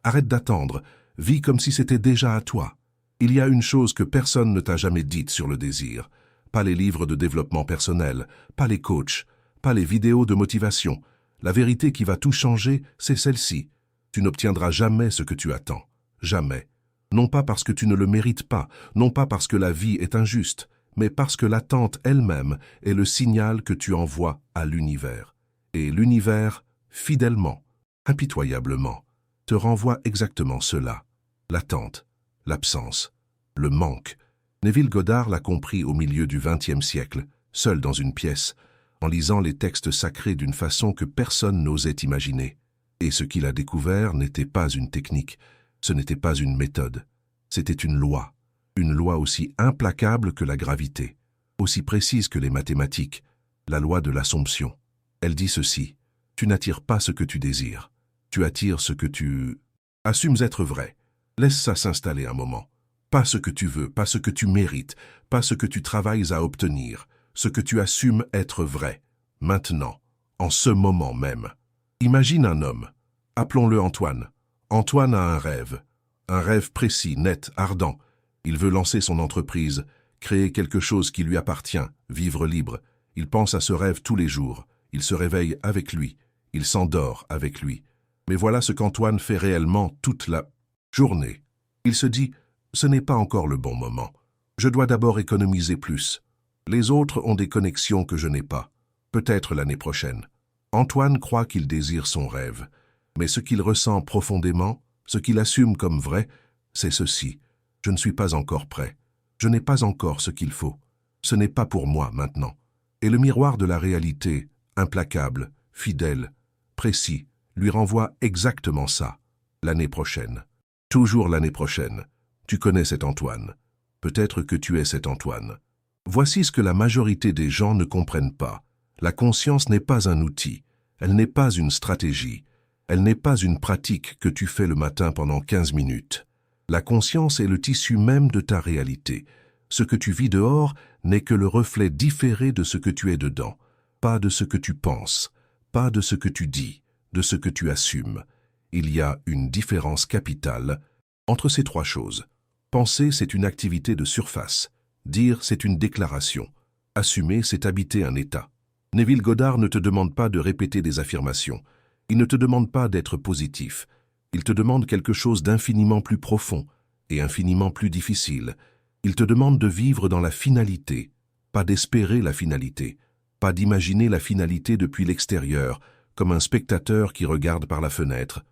Arrête d'attendre, vis comme si c'était déjà à toi. Il y a une chose que personne ne t'a jamais dite sur le désir. Pas les livres de développement personnel, pas les coachs, pas les vidéos de motivation. La vérité qui va tout changer, c'est celle-ci. Tu n'obtiendras jamais ce que tu attends. Jamais. Non pas parce que tu ne le mérites pas, non pas parce que la vie est injuste, mais parce que l'attente elle-même est le signal que tu envoies à l'univers. Et l'univers, fidèlement, impitoyablement, te renvoie exactement cela. L'attente, l'absence, le manque. Neville Goddard l'a compris au milieu du XXe siècle, seul dans une pièce, en lisant les textes sacrés d'une façon que personne n'osait imaginer. Et ce qu'il a découvert n'était pas une technique, ce n'était pas une méthode, c'était une loi aussi implacable que la gravité, aussi précise que les mathématiques, la loi de l'Assomption. Elle dit ceci: tu n'attires pas ce que tu désires, tu attires ce que tu assumes être vrai. Laisse ça s'installer un moment. Pas ce que tu veux, pas ce que tu mérites, pas ce que tu travailles à obtenir, ce que tu assumes être vrai, maintenant, en ce moment même. Imagine un homme, appelons-le Antoine. Antoine a un rêve précis, net, ardent. Il veut lancer son entreprise, créer quelque chose qui lui appartient, vivre libre. Il pense à ce rêve tous les jours, il se réveille avec lui, il s'endort avec lui. Mais voilà ce qu'Antoine fait réellement toute la journée. Il se dit: ce n'est pas encore le bon moment. Je dois d'abord économiser plus. Les autres ont des connexions que je n'ai pas. Peut-être l'année prochaine. Antoine croit qu'il désire son rêve. Mais ce qu'il ressent profondément, ce qu'il assume comme vrai, c'est ceci: je ne suis pas encore prêt. Je n'ai pas encore ce qu'il faut. Ce n'est pas pour moi maintenant. Et le miroir de la réalité, implacable, fidèle, précis, lui renvoie exactement ça. L'année prochaine. Toujours l'année prochaine. Tu connais cet Antoine. Peut-être que tu es cet Antoine. Voici ce que la majorité des gens ne comprennent pas. La conscience n'est pas un outil. Elle n'est pas une stratégie. Elle n'est pas une pratique que tu fais le matin pendant 15 minutes. La conscience est le tissu même de ta réalité. Ce que tu vis dehors n'est que le reflet différé de ce que tu es dedans. Pas de ce que tu penses, pas de ce que tu dis, de ce que tu assumes. Il y a une différence capitale entre ces trois choses. Penser, c'est une activité de surface. Dire, c'est une déclaration. Assumer, c'est habiter un état. Neville Goddard ne te demande pas de répéter des affirmations. Il ne te demande pas d'être positif. Il te demande quelque chose d'infiniment plus profond et infiniment plus difficile. Il te demande de vivre dans la finalité, pas d'espérer la finalité, pas d'imaginer la finalité depuis l'extérieur, comme un spectateur qui regarde par la fenêtre,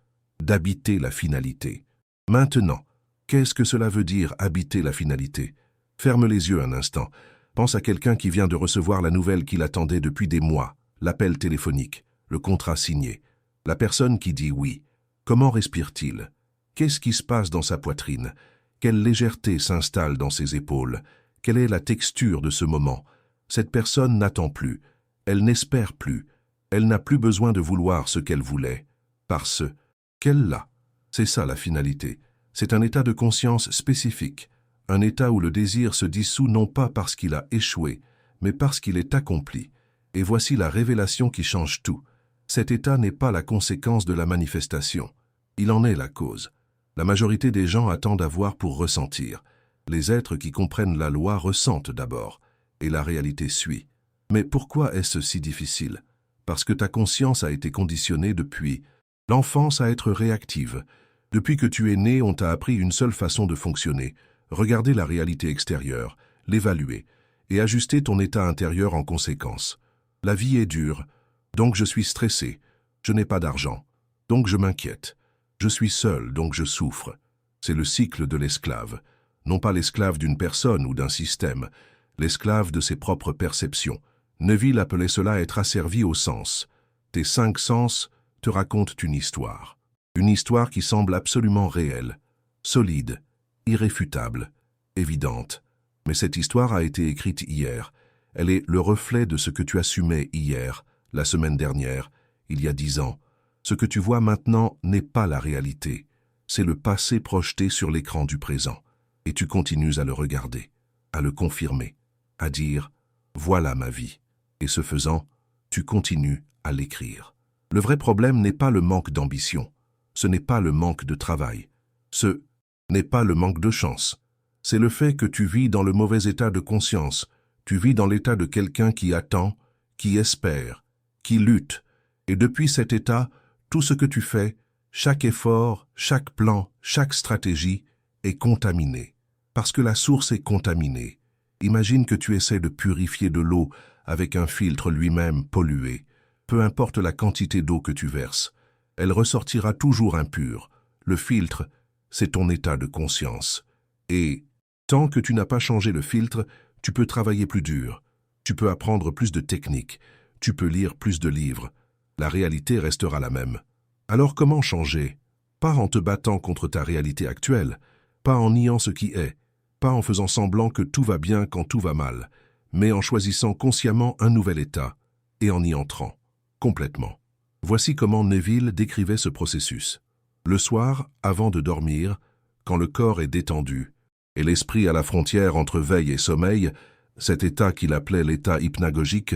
d'habiter la finalité. Maintenant, qu'est-ce que cela veut dire, habiter la finalité? Ferme les yeux un instant. Pense à quelqu'un qui vient de recevoir la nouvelle qu'il attendait depuis des mois, l'appel téléphonique, le contrat signé. La personne qui dit oui. Comment respire-t-il? Qu'est-ce qui se passe dans sa poitrine? Quelle légèreté s'installe dans ses épaules? Quelle est la texture de ce moment? Cette personne n'attend plus. Elle n'espère plus. Elle n'a plus besoin de vouloir ce qu'elle voulait. Parce qu'elle l'a. C'est ça la finalité. C'est un état de conscience spécifique. Un état où le désir se dissout non pas parce qu'il a échoué, mais parce qu'il est accompli. Et voici la révélation qui change tout. Cet état n'est pas la conséquence de la manifestation. Il en est la cause. La majorité des gens attendent à voir pour ressentir. Les êtres qui comprennent la loi ressentent d'abord, et la réalité suit. Mais pourquoi est-ce si difficile? Parce que ta conscience a été conditionnée depuis l'enfance à être réactive. Depuis que tu es né, on t'a appris une seule façon de fonctionner: regarder la réalité extérieure, l'évaluer, et ajuster ton état intérieur en conséquence. La vie est dure, donc je suis stressé. Je n'ai pas d'argent, donc je m'inquiète. Je suis seul, donc je souffre. C'est le cycle de l'esclave. Non pas l'esclave d'une personne ou d'un système, l'esclave de ses propres perceptions. Neville appelait cela être asservi aux sens. Tes 5 sens te racontent une histoire. Une histoire qui semble absolument réelle, solide, irréfutable, évidente. Mais cette histoire a été écrite hier. Elle est le reflet de ce que tu assumais hier, la semaine dernière, il y a 10 ans. Ce que tu vois maintenant n'est pas la réalité. C'est le passé projeté sur l'écran du présent. Et tu continues à le regarder, à le confirmer, à dire « voilà ma vie ». Et ce faisant, tu continues à l'écrire. Le vrai problème n'est pas le manque d'ambition. Ce n'est pas le manque de travail. Ce n'est pas le manque de chance. C'est le fait que tu vis dans le mauvais état de conscience. Tu vis dans l'état de quelqu'un qui attend, qui espère, qui lutte. Et depuis cet état, tout ce que tu fais, chaque effort, chaque plan, chaque stratégie est contaminé. Parce que la source est contaminée. Imagine que tu essaies de purifier de l'eau avec un filtre lui-même pollué. Peu importe la quantité d'eau que tu verses, elle ressortira toujours impure. Le filtre, c'est ton état de conscience. Et tant que tu n'as pas changé le filtre, tu peux travailler plus dur. Tu peux apprendre plus de techniques. Tu peux lire plus de livres. La réalité restera la même. Alors comment changer? Pas en te battant contre ta réalité actuelle, pas en niant ce qui est, pas en faisant semblant que tout va bien quand tout va mal, mais en choisissant consciemment un nouvel état et en y entrant, complètement. Voici comment Neville décrivait ce processus. Le soir, avant de dormir, quand le corps est détendu, et l'esprit à la frontière entre veille et sommeil, cet état qu'il appelait l'état hypnagogique,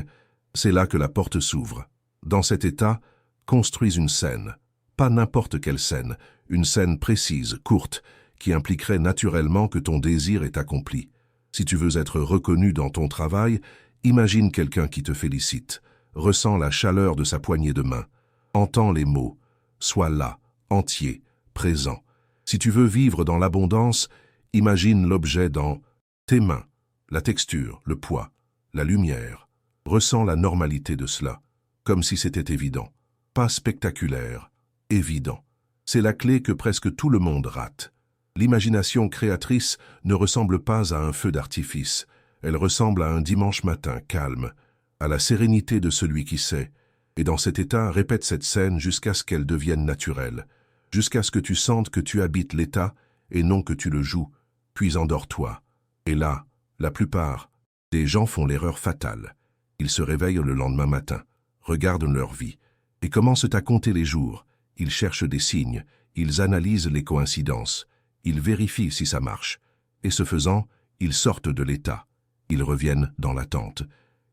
c'est là que la porte s'ouvre. Dans cet état, construis une scène. Pas n'importe quelle scène, une scène précise, courte, qui impliquerait naturellement que ton désir est accompli. Si tu veux être reconnu dans ton travail, imagine quelqu'un qui te félicite. Ressens la chaleur de sa poignée de main. Entends les mots. Sois là, entier, présent. Si tu veux vivre dans l'abondance, imagine l'objet dans tes mains, la texture, le poids, la lumière. Ressens la normalité de cela, comme si c'était évident. Pas spectaculaire, évident. C'est la clé que presque tout le monde rate. L'imagination créatrice ne ressemble pas à un feu d'artifice. Elle ressemble à un dimanche matin calme, à la sérénité de celui qui sait. Et dans cet état, répète cette scène jusqu'à ce qu'elle devienne naturelle, jusqu'à ce que tu sentes que tu habites l'état et non que tu le joues, puis endors-toi. Et là, la plupart des gens font l'erreur fatale. Ils se réveillent le lendemain matin, regardent leur vie et commencent à compter les jours. Ils cherchent des signes, ils analysent les coïncidences, ils vérifient si ça marche. Et ce faisant, ils sortent de l'état. Ils reviennent dans l'attente.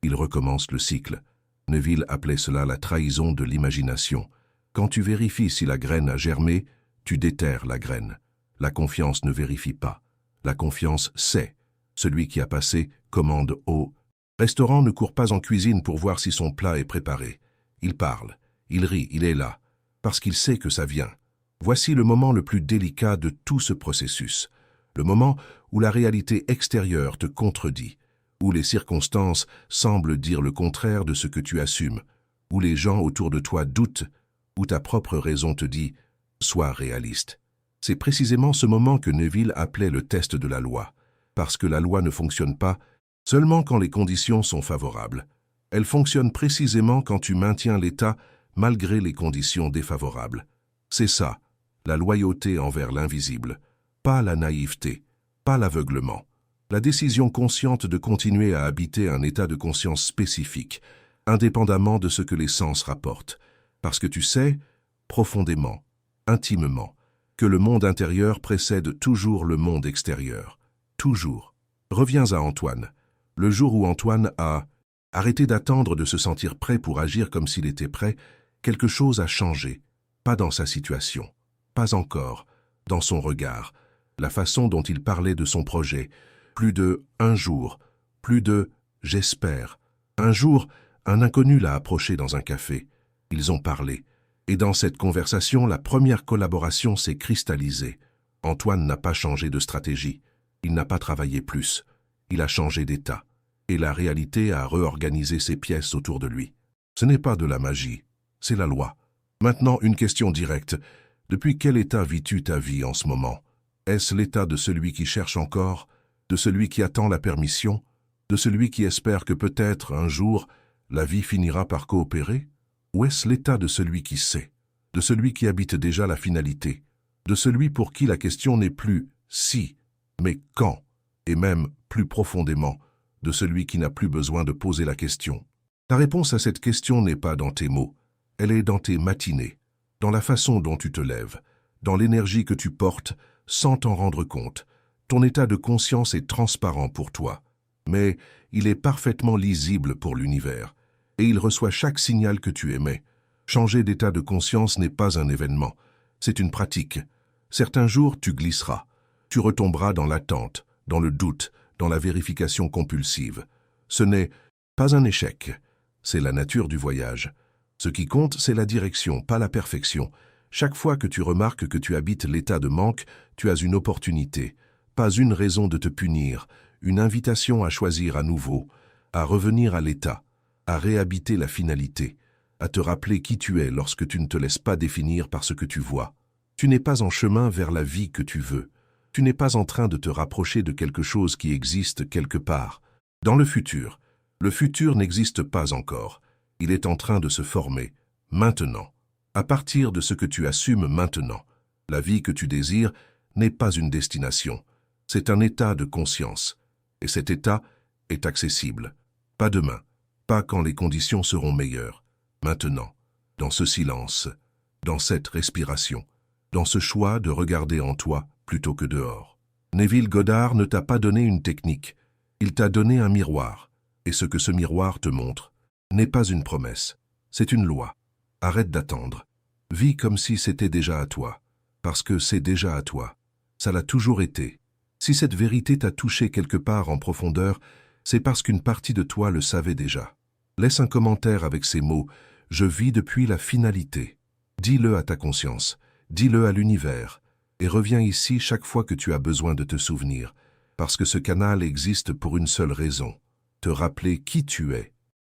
Ils recommencent le cycle. Neville appelait cela la trahison de l'imagination. Quand tu vérifies si la graine a germé, tu déterres la graine. La confiance ne vérifie pas. La confiance sait. Celui qui a passé commande au restaurant ne court pas en cuisine pour voir si son plat est préparé. Il parle, il rit, il est là, parce qu'il sait que ça vient. Voici le moment le plus délicat de tout ce processus. Le moment où la réalité extérieure te contredit, où les circonstances semblent dire le contraire de ce que tu assumes, où les gens autour de toi doutent, où ta propre raison te dit « sois réaliste ». C'est précisément ce moment que Neville appelait le test de la loi, parce que la loi ne fonctionne pas seulement quand les conditions sont favorables. Elle fonctionne précisément quand tu maintiens l'état malgré les conditions défavorables. C'est ça, la loyauté envers l'invisible, pas la naïveté, pas l'aveuglement. La décision consciente de continuer à habiter un état de conscience spécifique, indépendamment de ce que les sens rapportent, parce que tu sais, profondément, intimement, que le monde intérieur précède toujours le monde extérieur. Toujours. Reviens à Antoine. Le jour où Antoine a arrêté d'attendre de se sentir prêt pour agir comme s'il était prêt, quelque chose a changé. Pas dans sa situation, pas encore, dans son regard, la façon dont il parlait de son projet. Plus de « un jour », plus de « j'espère ». Un jour, un inconnu l'a approché dans un café. Ils ont parlé. Et dans cette conversation, la première collaboration s'est cristallisée. Antoine n'a pas changé de stratégie. Il n'a pas travaillé plus. Il a changé d'état. Et la réalité a réorganisé ses pièces autour de lui. Ce n'est pas de la magie, c'est la loi. Maintenant, une question directe. Depuis quel état vis-tu ta vie en ce moment? Est-ce l'état de celui qui cherche encore, de celui qui attend la permission, de celui qui espère que peut-être, un jour, la vie finira par coopérer? Ou est-ce l'état de celui qui sait, de celui qui habite déjà la finalité, de celui pour qui la question n'est plus « si », mais « quand », et même, plus profondément, de celui qui n'a plus besoin de poser la question? Ta réponse à cette question n'est pas dans tes mots, elle est dans tes matinées, dans la façon dont tu te lèves, dans l'énergie que tu portes sans t'en rendre compte. Ton état de conscience est transparent pour toi, mais il est parfaitement lisible pour l'univers, et il reçoit chaque signal que tu émets. Changer d'état de conscience n'est pas un événement, C'est une pratique. Certains jours, tu glisseras. Tu retomberas dans l'attente, dans le doute, dans la vérification compulsive. Ce n'est pas un échec. C'est la nature du voyage. Ce qui compte, c'est la direction, pas la perfection. Chaque fois que tu remarques que tu habites l'état de manque, tu as une opportunité. Pas une raison de te punir, une invitation à choisir à nouveau, à revenir à l'état, à réhabiter la finalité, à te rappeler qui tu es lorsque tu ne te laisses pas définir par ce que tu vois. Tu n'es pas en chemin vers la vie que tu veux. Tu n'es pas en train de te rapprocher de quelque chose qui existe quelque part. Dans le futur n'existe pas encore. Il est en train de se former, maintenant. À partir de ce que tu assumes maintenant, la vie que tu désires n'est pas une destination. C'est un état de conscience. Et cet état est accessible. Pas demain, pas quand les conditions seront meilleures. Maintenant, dans ce silence, dans cette respiration, dans ce choix de regarder en toi plutôt que dehors. Neville Goddard ne t'a pas donné une technique, il t'a donné un miroir. Et ce que ce miroir te montre n'est pas une promesse, c'est une loi. Arrête d'attendre. Vis comme si c'était déjà à toi, parce que c'est déjà à toi. Ça l'a toujours été. Si cette vérité t'a touché quelque part en profondeur, c'est parce qu'une partie de toi le savait déjà. Laisse un commentaire avec ces mots « Je vis depuis la finalité ». Dis-le à ta conscience, dis-le à l'univers, et reviens ici chaque fois que tu as besoin de te souvenir, parce que ce canal existe pour une seule raison, te rappeler qui tu es